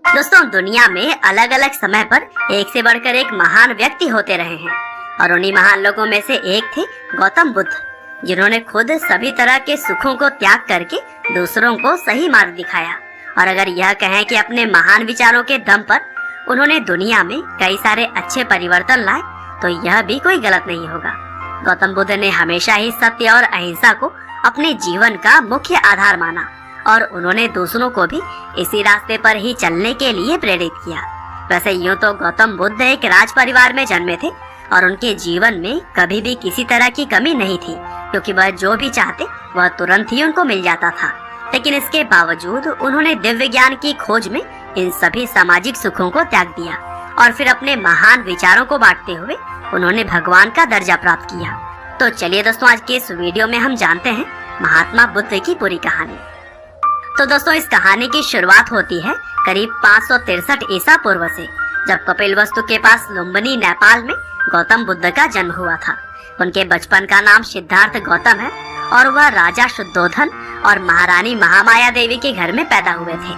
दोस्तों, दुनिया में अलग अलग समय पर एक से बढ़कर एक महान व्यक्ति होते रहे हैं और उन्हीं महान लोगों में से एक थे गौतम बुद्ध, जिन्होंने खुद सभी तरह के सुखों को त्याग करके दूसरों को सही मार्ग दिखाया। और अगर यह कहें कि अपने महान विचारों के दम पर उन्होंने दुनिया में कई सारे अच्छे परिवर्तन लाए, तो यह भी कोई गलत नहीं होगा। गौतम बुद्ध ने हमेशा ही सत्य और अहिंसा को अपने जीवन का मुख्य आधार माना और उन्होंने दूसरों को भी इसी रास्ते पर ही चलने के लिए प्रेरित किया। वैसे यूं तो गौतम बुद्ध एक राज परिवार में जन्मे थे और उनके जीवन में कभी भी किसी तरह की कमी नहीं थी, क्योंकि वह जो भी चाहते वह तुरंत ही उनको मिल जाता था। लेकिन इसके बावजूद उन्होंने दिव्य ज्ञान की खोज में इन सभी सामाजिक सुखों को त्याग दिया और फिर अपने महान विचारों को बांटते हुए उन्होंने भगवान का दर्जा प्राप्त किया। तो चलिए दोस्तों, आज के इस वीडियो में हम जानते हैं महात्मा बुद्ध की पूरी कहानी। तो दोस्तों, इस कहानी की शुरुआत होती है करीब 563 ईसा पूर्व से, जब कपिलवस्तु के पास लुम्बिनी नेपाल में गौतम बुद्ध का जन्म हुआ था। उनके बचपन का नाम सिद्धार्थ गौतम है और वह राजा शुद्धोधन और महारानी महामाया देवी के घर में पैदा हुए थे।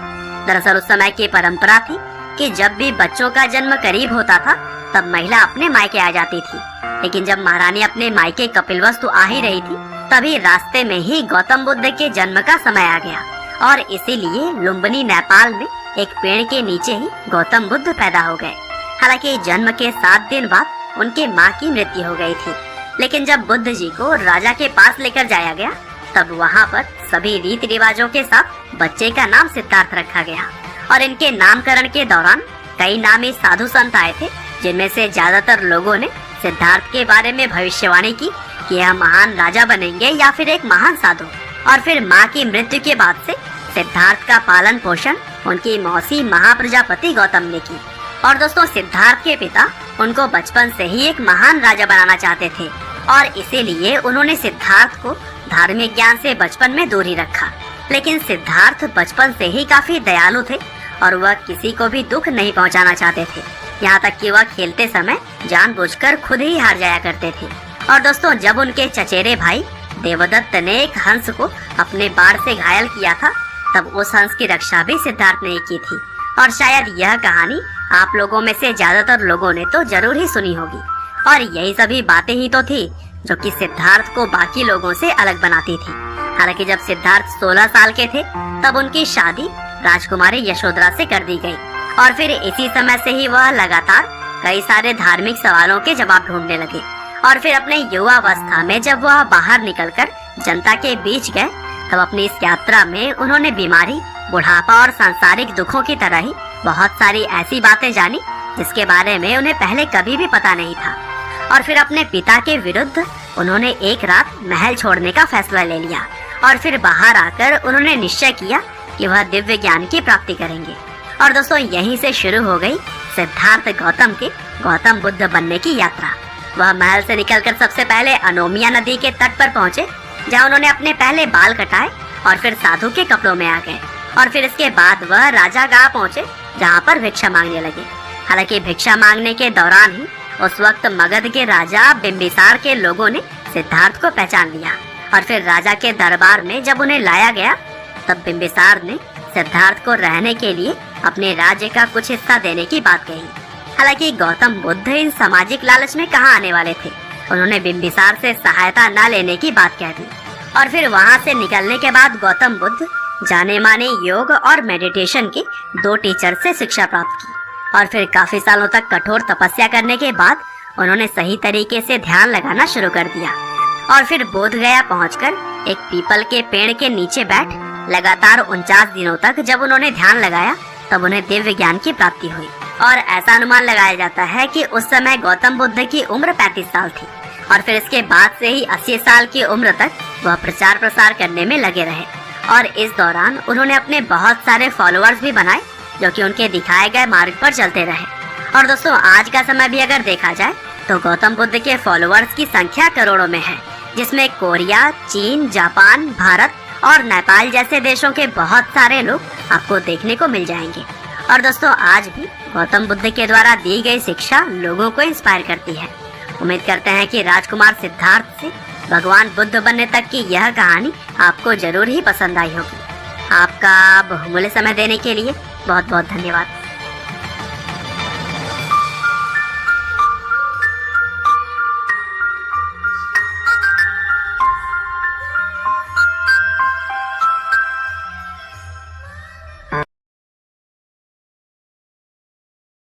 दरअसल उस समय की परंपरा थी कि जब भी बच्चों का जन्म करीब होता था तब महिला अपने मायके आ जाती थी। लेकिन जब महारानी अपने मायके कपिलवस्तु आ ही रही थी, तभी रास्ते में ही गौतम बुद्ध के जन्म का समय आ गया और इसीलिए लुम्बिनी नेपाल में एक पेड़ के नीचे ही गौतम बुद्ध पैदा हो गए। हालांकि जन्म के 7 दिन बाद उनके माँ की मृत्यु हो गई थी। लेकिन जब बुद्ध जी को राजा के पास लेकर जाया गया, तब वहाँ पर सभी रीति रिवाजों के साथ बच्चे का नाम सिद्धार्थ रखा गया और इनके नामकरण के दौरान कई नामी साधु संत आए थे, जिनमें से ज्यादातर लोगों ने सिद्धार्थ के बारे में भविष्यवाणी की कि यह महान राजा बनेंगे या फिर एक महान साधु। और फिर माँ की मृत्यु के बाद से सिद्धार्थ का पालन पोषण उनकी मौसी महाप्रजापति गौतम ने की। और दोस्तों, सिद्धार्थ के पिता उनको बचपन से ही एक महान राजा बनाना चाहते थे और इसीलिए उन्होंने सिद्धार्थ को धार्मिक ज्ञान से बचपन में दूरी रखा। लेकिन सिद्धार्थ बचपन से ही काफी दयालु थे और वह किसी को भी दुख नहीं पहुंचाना चाहते थे। यहाँ तक कि वह खेलते समय जानबूझकर खुद ही हार जाया करते थे। और दोस्तों, जब उनके चचेरे भाई देवदत्त ने एक हंस को अपने बाण से घायल किया था, तब उस हंस की रक्षा भी सिद्धार्थ ने की थी। और शायद यह कहानी आप लोगों में से ज्यादातर लोगों ने तो जरूर ही सुनी होगी। और यही सभी बातें ही तो थी जो कि सिद्धार्थ को बाकी लोगों से अलग बनाती थी। हालांकि जब सिद्धार्थ 16 साल के थे, तब उनकी शादी राजकुमारी यशोधरा से कर दी गई और फिर इसी समय से ही वह लगातार कई सारे धार्मिक सवालों के जवाब ढूंढने लगे। और फिर अपने युवावस्था में जब वह बाहर निकलकर जनता के बीच गए, तब अपनी इस यात्रा में उन्होंने बीमारी, बुढ़ापा और सांसारिक दुखों की तरह ही बहुत सारी ऐसी बातें जानी जिसके बारे में उन्हें पहले कभी भी पता नहीं था। और फिर अपने पिता के विरुद्ध उन्होंने एक रात महल छोड़ने का फैसला ले लिया और फिर बाहर आकर उन्होंने निश्चय किया कि वह दिव्य ज्ञान की प्राप्ति करेंगे। और दोस्तों, यहीं से शुरू हो गई सिद्धार्थ गौतम के गौतम बुद्ध बनने की यात्रा। वह महल से निकलकर सबसे पहले अनोमिया नदी के तट पर पहुँचे, जहाँ उन्होंने अपने पहले बाल कटाए और फिर साधु के कपड़ों में आ गए। और फिर इसके बाद वह राजा गांव पहुँचे, जहाँ पर भिक्षा मांगने लगे। हालांकि भिक्षा मांगने के दौरान ही उस वक्त मगध के राजा बिंबिसार के लोगों ने सिद्धार्थ को पहचान लिया और फिर राजा के दरबार में जब उन्हें लाया गया, तब बिंबिसार ने सिद्धार्थ को रहने के लिए अपने राज्य का कुछ हिस्सा देने की बात कही। हालांकि गौतम बुद्ध इन सामाजिक लालच में कहाँ आने वाले थे। उन्होंने बिंबिसार से सहायता न लेने की बात कह दी और फिर वहाँ से निकलने के बाद गौतम बुद्ध जाने माने योग और मेडिटेशन के 2 टीचर से शिक्षा प्राप्त की। और फिर काफी सालों तक कठोर तपस्या करने के बाद उन्होंने सही तरीके से ध्यान लगाना शुरू कर दिया। और फिर बोधगया पहुंचकर एक पीपल के पेड़ के नीचे बैठ लगातार 49 दिनों तक जब उन्होंने ध्यान लगाया, तब उन्हें दिव्य ज्ञान की प्राप्ति हुई। और ऐसा अनुमान लगाया जाता है कि उस समय गौतम बुद्ध की उम्र 35 साल थी। और फिर इसके बाद से ही 80 साल की उम्र तक वह प्रचार प्रसार करने में लगे रहे। और इस दौरान उन्होंने अपने बहुत सारे फॉलोअर्स भी बनाए, जो कि उनके दिखाए गए मार्ग पर चलते रहे। और दोस्तों, आज का समय भी अगर देखा जाए तो गौतम बुद्ध के फॉलोअर्स की संख्या करोड़ों में है, जिसमें कोरिया, चीन, जापान, भारत और नेपाल जैसे देशों के बहुत सारे लोग आपको देखने को मिल जाएंगे। और दोस्तों, आज भी गौतम बुद्ध के द्वारा दी गई शिक्षा लोगों को इंस्पायर करती है। उम्मीद करते हैं कि राजकुमार सिद्धार्थ से भगवान बुद्ध बनने तक की यह कहानी आपको जरूर ही पसंद आई होगी। आपका बहुमूल्य समय देने के लिए बहुत बहुत धन्यवाद।